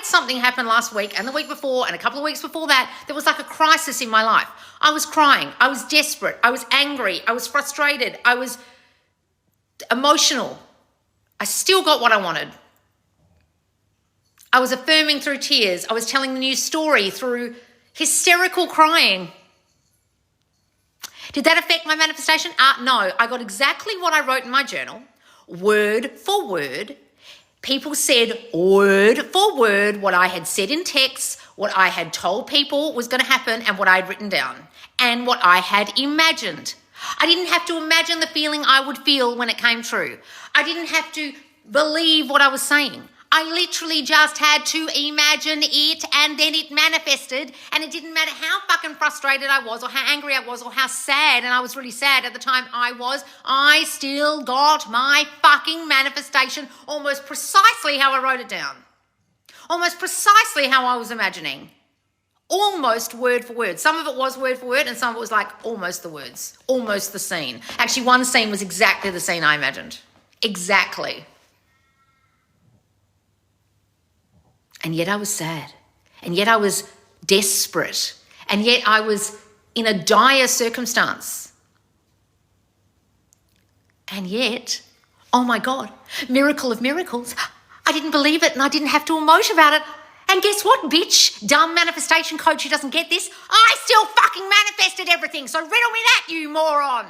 something happen last week and the week before and a couple of weeks before that. There was like a crisis in my life. I was crying. I was desperate. I was angry. I was frustrated. I was emotional. I still got what I wanted. I was affirming through tears. I was telling the new story through hysterical crying. Did that affect my manifestation? No. I got exactly what I wrote in my journal, word for word. People said word for word what I had said in text, what I had told people was going to happen, and what I had written down, and what I had imagined. I didn't have to imagine the feeling I would feel when it came true. I didn't have to believe what I was saying. I literally just had to imagine it, and then it manifested, and it didn't matter how fucking frustrated I was or how angry I was or how sad, and I was really sad at the time I still got my fucking manifestation almost precisely how I wrote it down. Almost precisely how I was imagining. Almost word for word. Some of it was word for word, and some of it was like almost the words, almost the scene. Actually, one scene was exactly the scene I imagined. Exactly. And yet I was sad, and yet I was desperate, and yet I was in a dire circumstance. And yet, oh my God, miracle of miracles, I didn't believe it and I didn't have to emote about it. And guess what, bitch? Dumb manifestation coach who doesn't get this, I still fucking manifested everything, so riddle me that, you moron.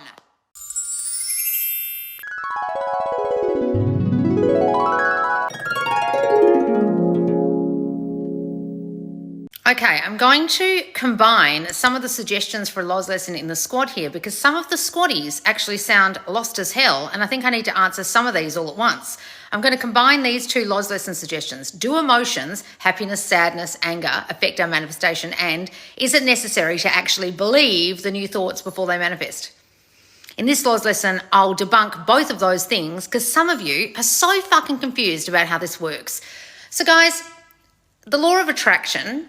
Okay, I'm going to combine some of the suggestions for a Loz lesson in the squad here because some of the squaddies actually sound lost as hell, and I think I need to answer some of these all at once. I'm going to combine these two Loz lesson suggestions. Do emotions, happiness, sadness, anger, affect our manifestation, and is it necessary to actually believe the new thoughts before they manifest? In this Loz lesson, I'll debunk both of those things because some of you are so fucking confused about how this works. So guys, the law of attraction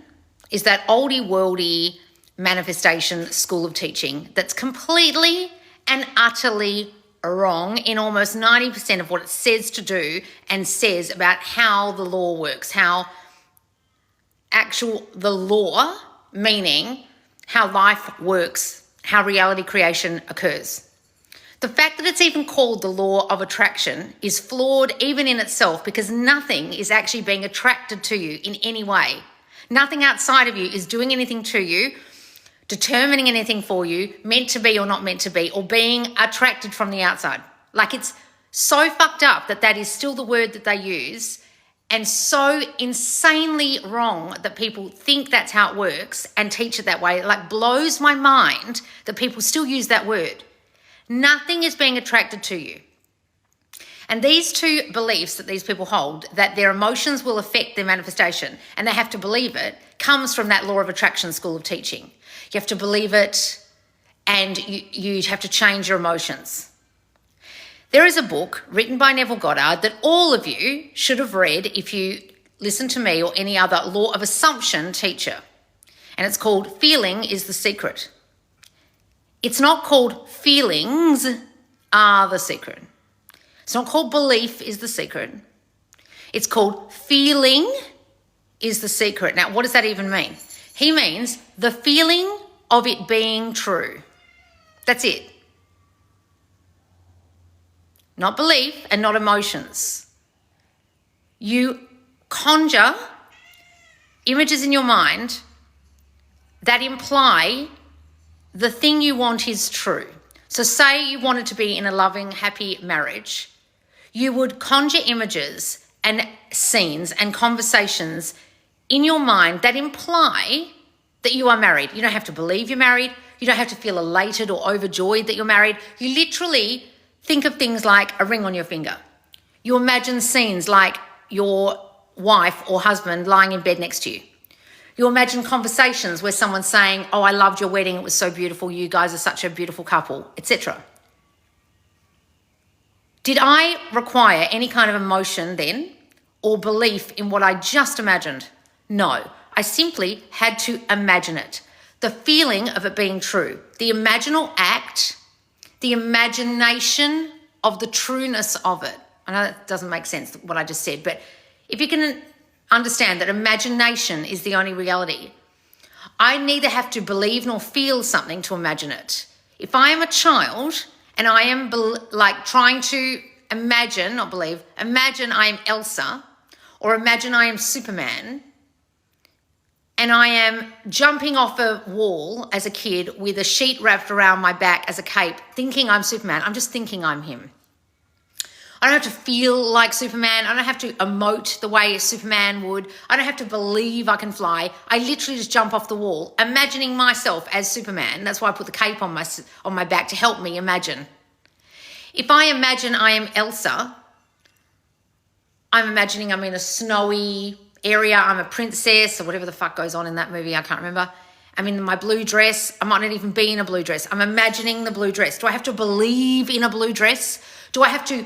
is that oldie worldy manifestation school of teaching that's completely and utterly wrong in almost 90% of what it says to do and says about how the law works, how the law, meaning how life works, how reality creation occurs. The fact that it's even called the law of attraction is flawed even in itself because nothing is actually being attracted to you in any way. Nothing outside of you is doing anything to you, determining anything for you, meant to be or not meant to be, or being attracted from the outside. Like it's so fucked up that is still the word that they use, and so insanely wrong that people think that's how it works and teach it that way. It like blows my mind that people still use that word. Nothing is being attracted to you. And these two beliefs that these people hold, that their emotions will affect their manifestation and they have to believe it, comes from that law of attraction school of teaching. You have to believe it and you have to change your emotions. There is a book written by Neville Goddard that all of you should have read if you listen to me or any other law of assumption teacher. And it's called Feeling is the Secret. It's not called Feelings Are the Secret. It's not called Belief is the Secret. It's called Feeling is the Secret. Now, what does that even mean? He means the feeling of it being true. That's it. Not belief and not emotions. You conjure images in your mind that imply the thing you want is true. So say you wanted to be in a loving, happy marriage. You would conjure images and scenes and conversations in your mind that imply that you are married. You don't have to believe you're married. You don't have to feel elated or overjoyed that you're married. You literally think of things like a ring on your finger. You imagine scenes like your wife or husband lying in bed next to you. You imagine conversations where someone's saying, oh, I loved your wedding. It was so beautiful. You guys are such a beautiful couple, etc. Did I require any kind of emotion then or belief in what I just imagined? No, I simply had to imagine it. The feeling of it being true, the imaginal act, the imagination of the trueness of it. I know that doesn't make sense, what I just said, but if you can understand that imagination is the only reality. I neither have to believe nor feel something to imagine it. If I am a child and I am trying to imagine I am Elsa, or imagine I am Superman, and I am jumping off a wall as a kid with a sheet wrapped around my back as a cape, thinking I'm Superman. I'm just thinking I'm him. I don't have to feel like Superman. I don't have to emote the way Superman would. I don't have to believe I can fly. I literally just jump off the wall, imagining myself as Superman. That's why I put the cape on my back to help me imagine. If I imagine I am Elsa, I'm imagining I'm in a snowy area. I'm a princess or whatever the fuck goes on in that movie. I can't remember. I'm in my blue dress. I might not even be in a blue dress. I'm imagining the blue dress. Do I have to believe in a blue dress? Do I have to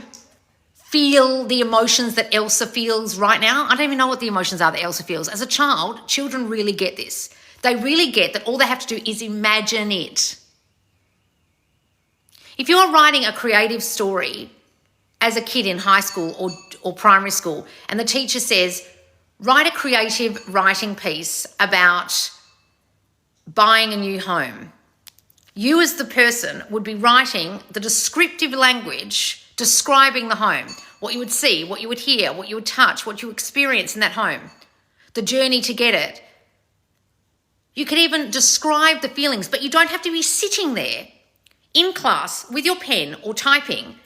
feel the emotions that Elsa feels right now? I don't even know what the emotions are that Elsa feels. As a child, children really get this. They really get that all they have to do is imagine it. If you're writing a creative story as a kid in high school or primary school, and the teacher says, write a creative writing piece about buying a new home, you as the person would be writing the descriptive language describing the home, what you would see, what you would hear, what you would touch, what you experience in that home, the journey to get it. You could even describe the feelings, but you don't have to be sitting there in class with your pen or typing,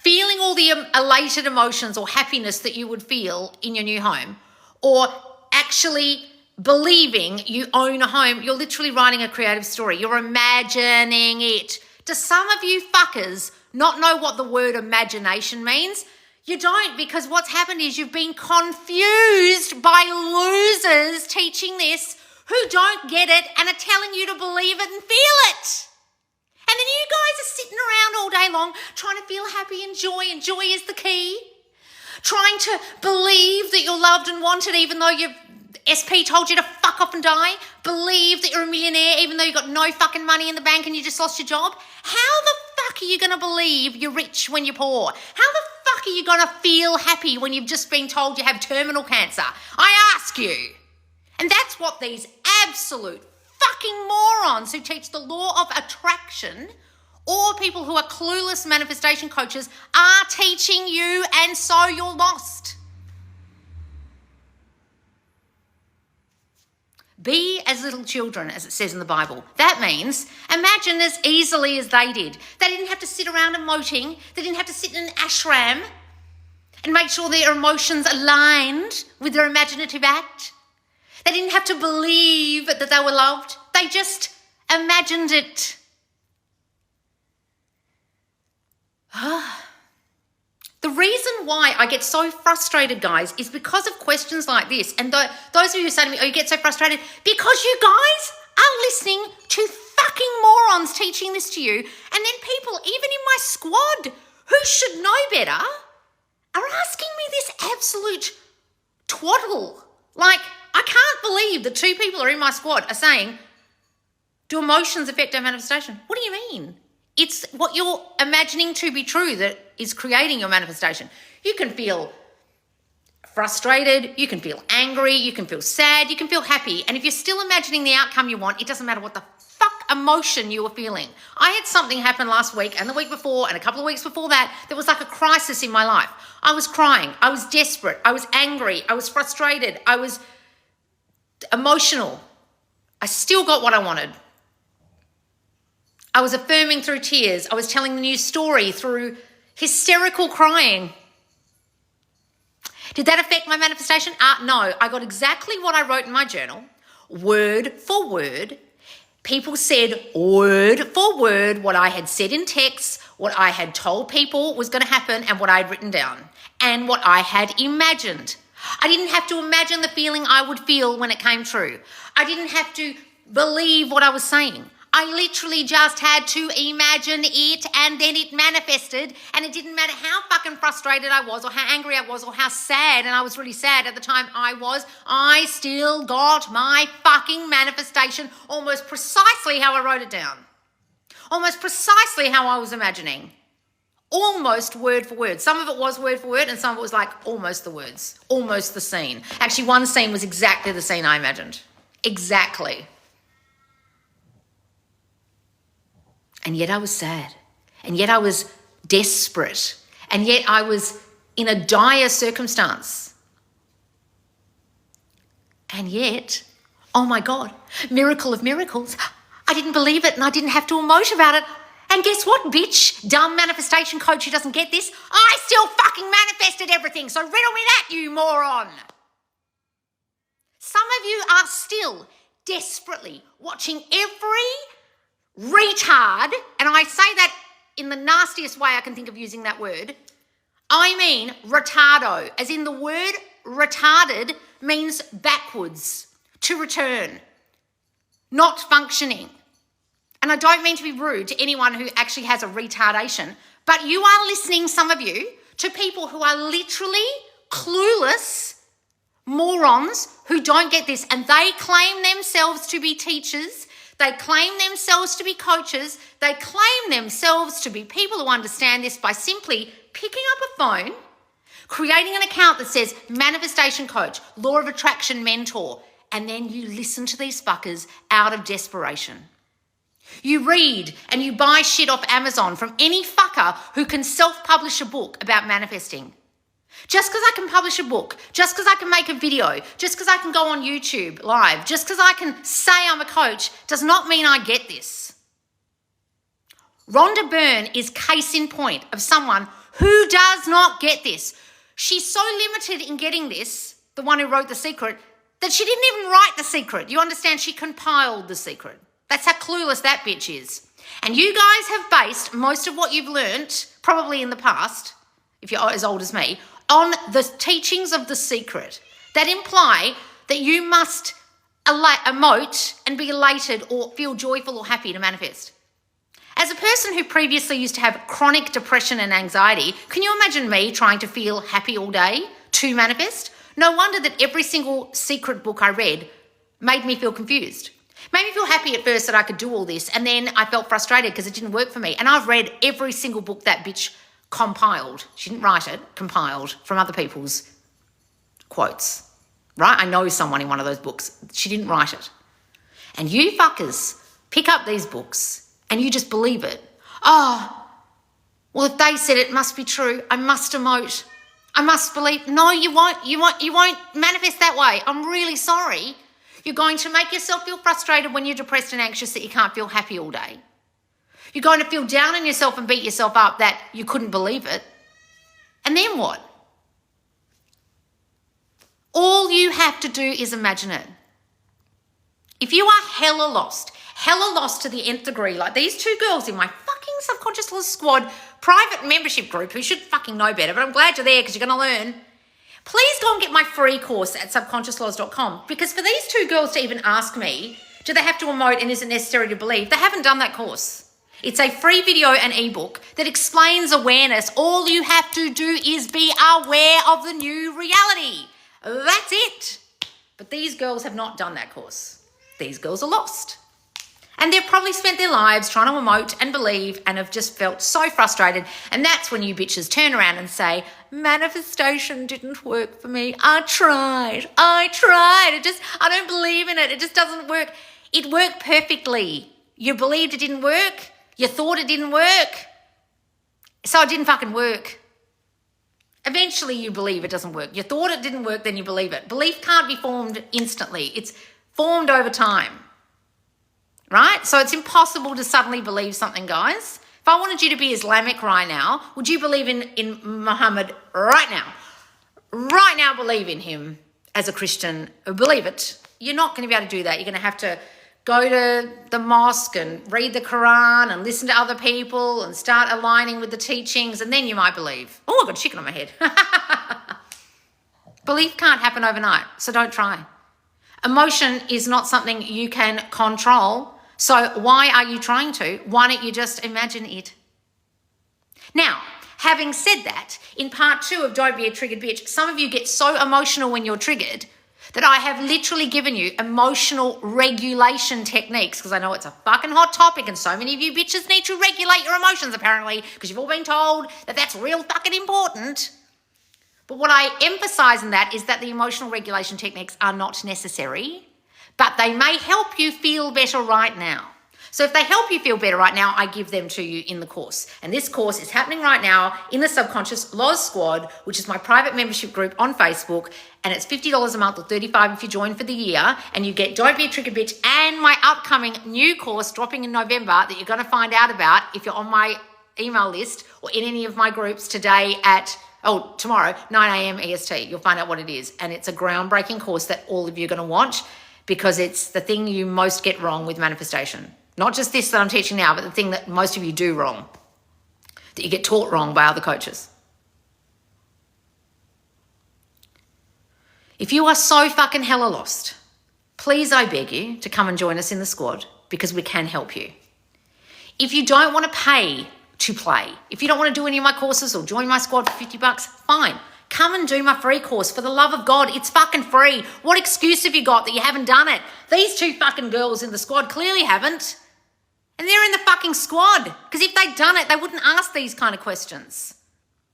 feeling all the elated emotions or happiness that you would feel in your new home, or actually believing you own a home. You're literally writing a creative story. You're imagining it. Do some of you fuckers not know what the word imagination means? You don't, because what's happened is you've been confused by losers teaching this who don't get it and are telling you to believe it and feel it. And then you guys are sitting around all day long trying to feel happy and joy is the key. Trying to believe that you're loved and wanted even though your SP told you to fuck off and die. Believe that you're a millionaire even though you've got no fucking money in the bank and you just lost your job. How the fuck are you going to believe you're rich when you're poor? How the fuck are you going to feel happy when you've just been told you have terminal cancer? I ask you. And that's what these absolute fucking morons who teach the law of attraction, or people who are clueless manifestation coaches, are teaching you, and so you're lost. Be as little children, as it says in the Bible. That means imagine as easily as they did. They didn't have to sit around emoting. They didn't have to sit in an ashram and make sure their emotions aligned with their imaginative act. They didn't have to believe that they were loved. They just imagined it. The reason why I get so frustrated, guys, is because of questions like this. And those of you who say to me, oh, you get so frustrated, because you guys are listening to fucking morons teaching this to you. And then people, even in my squad, who should know better, are asking me this absolute twaddle. Like, I can't believe the two people who are in my squad are saying, do emotions affect our manifestation? What do you mean? It's what you're imagining to be true that is creating your manifestation. You can feel frustrated, you can feel angry, you can feel sad, you can feel happy. And if you're still imagining the outcome you want, it doesn't matter what the fuck emotion you were feeling. I had something happen last week and the week before and a couple of weeks before that. There was like a crisis in my life. I was crying. I was desperate. I was angry. I was frustrated. I was emotional. I still got what I wanted. I was affirming through tears. I was telling the new story through hysterical crying. Did that affect my manifestation? No, I got exactly what I wrote in my journal, word for word. People said word for word what I had said in text, what I had told people was going to happen, and what I'd written down, and what I had imagined. I didn't have to imagine the feeling I would feel when it came true. I didn't have to believe what I was saying. I literally just had to imagine it, and then it manifested, and it didn't matter how fucking frustrated I was or how angry I was or how sad, and I was really sad at the time I still got my fucking manifestation almost precisely how I wrote it down. Almost precisely how I was imagining. Almost word for word. Some of it was word for word and some of it was like almost the words, almost the scene. Actually, one scene was exactly the scene I imagined. Exactly. And yet I was sad. And yet I was desperate. And yet I was in a dire circumstance. And yet, oh my God, miracle of miracles, I didn't believe it and I didn't have to emote about it. And guess what, bitch? Dumb manifestation coach who doesn't get this. I still fucking manifested everything, so riddle me that, you moron. Some of you are still desperately watching every retard, and I say that in the nastiest way I can think of using that word. I mean retardo, as in the word retarded means backwards, to return, not functioning. And I don't mean to be rude to anyone who actually has a retardation, but you are listening, some of you, to people who are literally clueless morons who don't get this, and they claim themselves to be teachers, they claim themselves to be coaches, they claim themselves to be people who understand this by simply picking up a phone, creating an account that says manifestation coach, law of attraction mentor, and then you listen to these fuckers out of desperation. You read and you buy shit off Amazon from any fucker who can self-publish a book about manifesting. Just because I can publish a book, just because I can make a video, just because I can go on YouTube live, just because I can say I'm a coach, does not mean I get this. Rhonda Byrne is case in point of someone who does not get this. She's so limited in getting this, the one who wrote The Secret, that she didn't even write The Secret. You understand? She compiled The Secret. That's how clueless that bitch is. And you guys have based most of what you've learnt, probably in the past, if you're as old as me, on the teachings of The Secret that imply that you must emote and be elated or feel joyful or happy to manifest. As a person who previously used to have chronic depression and anxiety, can you imagine me trying to feel happy all day to manifest? No wonder that every single secret book I read made me feel confused. Made me feel happy at first that I could do all this, and then I felt frustrated because it didn't work for me. And I've read every single book that bitch compiled. She didn't write it, compiled from other people's quotes, right? I know someone in one of those books. She didn't write it. And you fuckers pick up these books and you just believe it. Oh, well, if they said it must be true, I must emote. I must believe. No, you won't. You won't manifest that way. I'm really sorry. You're going to make yourself feel frustrated when you're depressed and anxious that you can't feel happy all day. You're going to feel down on yourself and beat yourself up that you couldn't believe it. And then what? All you have to do is imagine it. If you are hella lost to the nth degree, like these two girls in my fucking Subconscious Laws Squad private membership group who should fucking know better, but I'm glad you're there because you're going to learn. Please go and get my free course at subconsciouslaws.com, because for these two girls to even ask me, do they have to emote and is it necessary to believe? They haven't done that course. It's a free video and ebook that explains awareness. All you have to do is be aware of the new reality. That's it. But these girls have not done that course. These girls are lost. And they've probably spent their lives trying to emote and believe and have just felt so frustrated. And that's when you bitches turn around and say, manifestation didn't work for me. I tried. I don't believe in it. It just doesn't work. It worked perfectly. You believed it didn't work. You thought it didn't work. So it didn't fucking work. Eventually you believe it doesn't work. You thought it didn't work, then you believe it. Belief can't be formed instantly. It's formed over time. Right? So it's impossible to suddenly believe something, guys. If I wanted you to be Islamic right now, would you believe in Muhammad right now? Right now, believe in him as a Christian. Believe it. You're not going to be able to do that. You're going to have to go to the mosque and read the Quran and listen to other people and start aligning with the teachings, and then you might believe. Oh, I've got chicken on my head. Belief can't happen overnight, so don't try. Emotion is not something you can control. So why are you trying to? Why don't you just imagine it? Now, having said that, in part 2 of Don't Be a Triggered Bitch, some of you get so emotional when you're triggered that I have literally given you emotional regulation techniques, because I know it's a fucking hot topic and so many of you bitches need to regulate your emotions apparently, because you've all been told that that's real fucking important. But what I emphasize in that is that the emotional regulation techniques are not necessary, but they may help you feel better right now. So if they help you feel better right now, I give them to you in the course. And this course is happening right now in the Subconscious Loz Squad, which is my private membership group on Facebook. And it's $50 a month or $35 if you join for the year. And you get Don't Be a Triggered Bitch and my upcoming new course dropping in November that you're going to find out about if you're on my email list or in any of my groups today tomorrow, 9 a.m. EST. You'll find out what it is. And it's a groundbreaking course that all of you are going to want, because it's the thing you most get wrong with manifestation. Not just this that I'm teaching now, but the thing that most of you do wrong, that you get taught wrong by other coaches. If you are so fucking hella lost, please, I beg you to come and join us in the squad, because we can help you. If you don't want to pay to play, if you don't want to do any of my courses or join my squad for $50, fine. Come and do my free course. For the love of God, it's fucking free. What excuse have you got that you haven't done it? These two fucking girls in the squad clearly haven't. And they're in the fucking squad. Because if they'd done it, they wouldn't ask these kind of questions.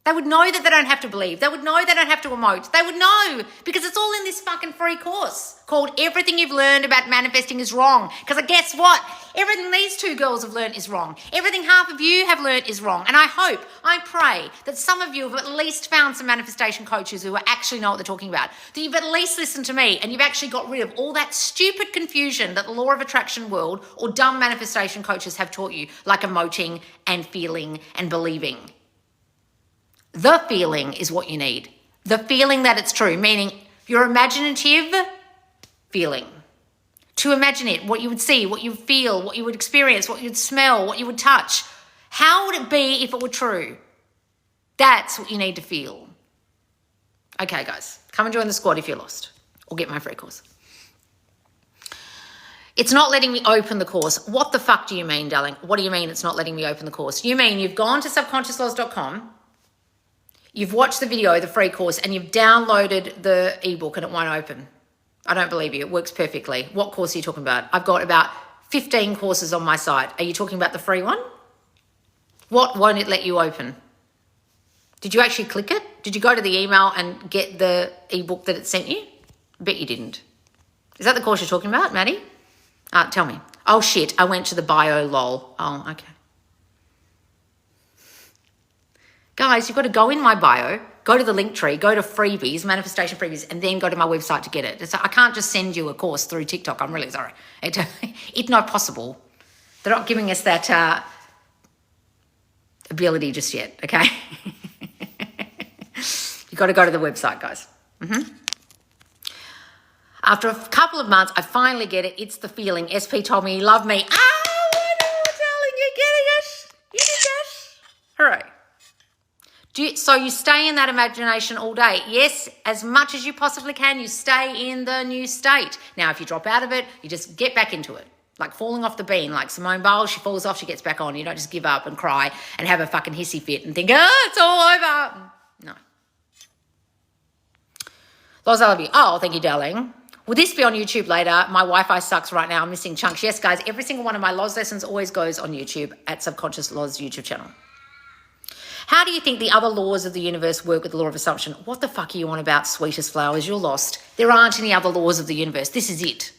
They would know that they don't have to believe. They would know they don't have to emote. They would know, because it's all in this fucking free course called Everything You've Learned About Manifesting is Wrong. Because guess what? Everything these two girls have learned is wrong. Everything half of you have learned is wrong. And I pray that some of you have at least found some manifestation coaches who actually know what they're talking about. That you've at least listened to me and you've actually got rid of all that stupid confusion that the law of attraction world or dumb manifestation coaches have taught you, like emoting and feeling and believing. The feeling is what you need. The feeling that it's true, meaning your imaginative feeling. To imagine it, what you would see, what you would feel, what you would experience, what you'd smell, what you would touch. How would it be if it were true? That's what you need to feel. Okay, guys, come and join the squad if you're lost, or get my free course. It's not letting me open the course. What the fuck do you mean, darling? What do you mean it's not letting me open the course? You mean you've gone to subconsciousloz.com, you've watched the video, the free course, and you've downloaded the ebook and it won't open. I don't believe you. It works perfectly. What course are you talking about? I've got about 15 courses on my site. Are you talking about the free one? What won't it let you open? Did you actually click it? Did you go to the email and get the ebook that it sent you? I bet you didn't. Is that the course you're talking about, Maddie? Tell me. Oh, shit. I went to the bio, lol. Oh, okay. Guys, you've got to go in my bio, go to the link tree, go to freebies, manifestation freebies, and then go to my website to get it. I can't just send you a course through TikTok. I'm really sorry. It's not possible. They're not giving us that ability just yet, okay? You've got to go to the website, guys. After a couple of months, I finally get it. It's the feeling. SP told me he loved me. Oh, I know, darling, you're getting it. You did that. Hooray. So you stay in that imagination all day. Yes, as much as you possibly can, you stay in the new state. Now, if you drop out of it, you just get back into it. Like falling off the bean, like Simone Biles, she falls off, she gets back on. You don't just give up and cry and have a fucking hissy fit and think, oh, it's all over. No. Loz, I love you. Oh, thank you, darling. Will this be on YouTube later? My Wi-Fi sucks right now. I'm missing chunks. Yes, guys, every single one of my Loz lessons always goes on YouTube at Subconscious Loz YouTube channel. How do you think the other laws of the universe work with the law of assumption? What the fuck are you on about, sweetest flowers? You're lost. There aren't any other laws of the universe. This is it.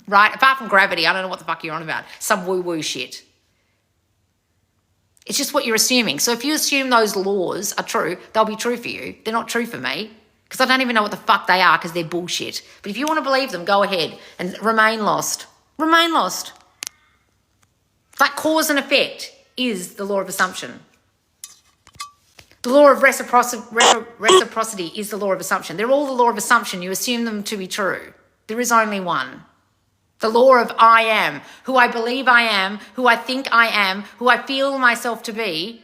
Right? Apart from gravity, I don't know what the fuck you're on about. Some woo-woo shit. It's just what you're assuming. So if you assume those laws are true, they'll be true for you. They're not true for me, because I don't even know what the fuck they are, because they're bullshit. But if you want to believe them, go ahead and remain lost. Remain lost. Like cause and effect is the law of assumption. The law of reciprocity is the law of assumption. They're all the law of assumption. You assume them to be true. There is only one. The law of I am, who I believe I am, who I think I am, who I feel myself to be,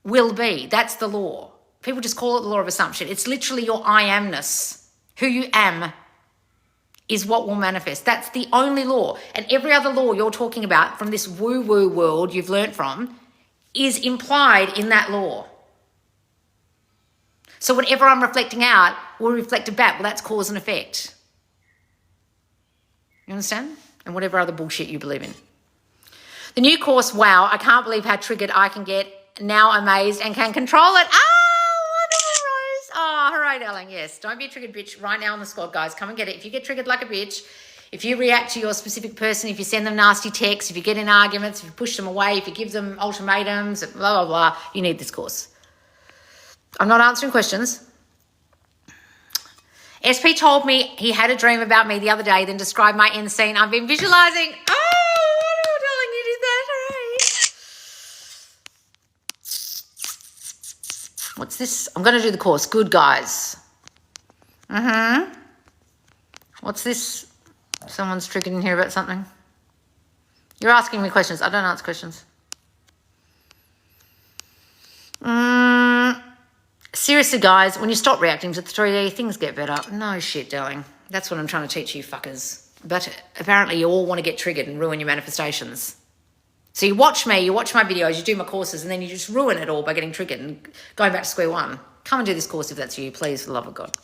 will be. That's the law. People just call it the law of assumption. It's literally your I amness. Who you am is what will manifest. That's the only law. And every other law you're talking about from this woo-woo world you've learnt from is implied in that law. So whatever I'm reflecting out will reflect it back. Well, that's cause and effect. You understand? And whatever other bullshit you believe in. The new course, wow, I can't believe how triggered I can get. Now amazed and can control it. Wonderful, Rose. Oh, hooray, darling. Yes, don't be a triggered bitch right now on the squad, guys. Come and get it. If you get triggered like a bitch, if you react to your specific person, if you send them nasty texts, if you get in arguments, if you push them away, if you give them ultimatums, blah, blah, blah, you need this course. I'm not answering questions. SP told me he had a dream about me the other day, then described my end scene. I've been visualizing. Wonderful, darling, you did that. Hooray. What's this? I'm going to do the course. Good, guys. What's this? Someone's triggered in here about something. You're asking me questions. I don't answer questions. Seriously, guys, when you stop reacting to the 3D, things get better. No shit, darling. That's what I'm trying to teach you fuckers. But apparently you all want to get triggered and ruin your manifestations. So you watch me, you watch my videos, you do my courses, and then you just ruin it all by getting triggered and going back to square one. Come and do this course if that's you, please, for the love of God.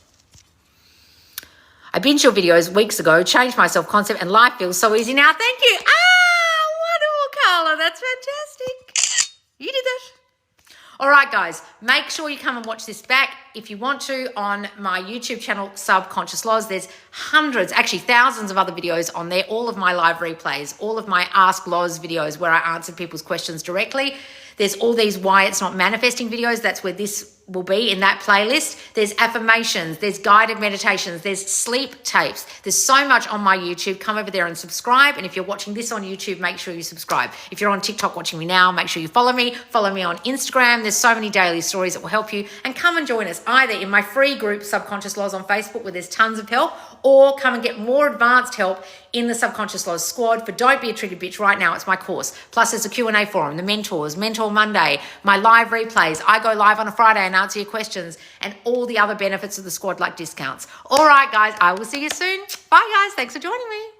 I binged your videos weeks ago, changed my self-concept, and life feels so easy now. Thank you. Wonderful, Carla. That's fantastic. You did that. All right, guys, make sure you come and watch this back if you want to on my YouTube channel, Subconscious Laws. There's hundreds, actually thousands of other videos on there, all of my live replays, all of my Ask Laws videos where I answer people's questions directly. There's all these why it's not manifesting videos. That's where this will be in that playlist. There's affirmations, there's guided meditations, there's sleep tapes. There's so much on my YouTube. Come over there and subscribe. And if you're watching this on YouTube, make sure you subscribe. If you're on TikTok watching me now, make sure you follow me. Follow me on Instagram. There's so many daily stories that will help you. And come and join us either in my free group, Subconscious Laws on Facebook, where there's tons of help, or come and get more advanced help in the Subconscious Laws squad for Don't Be a Triggered Bitch right now. It's my course. Plus there's a Q&A forum, the mentors, Mentor Monday, my live replays. I go live on a Friday and answer your questions, and all the other benefits of the squad like discounts. All right, guys, I will see you soon. Bye, guys. Thanks for joining me.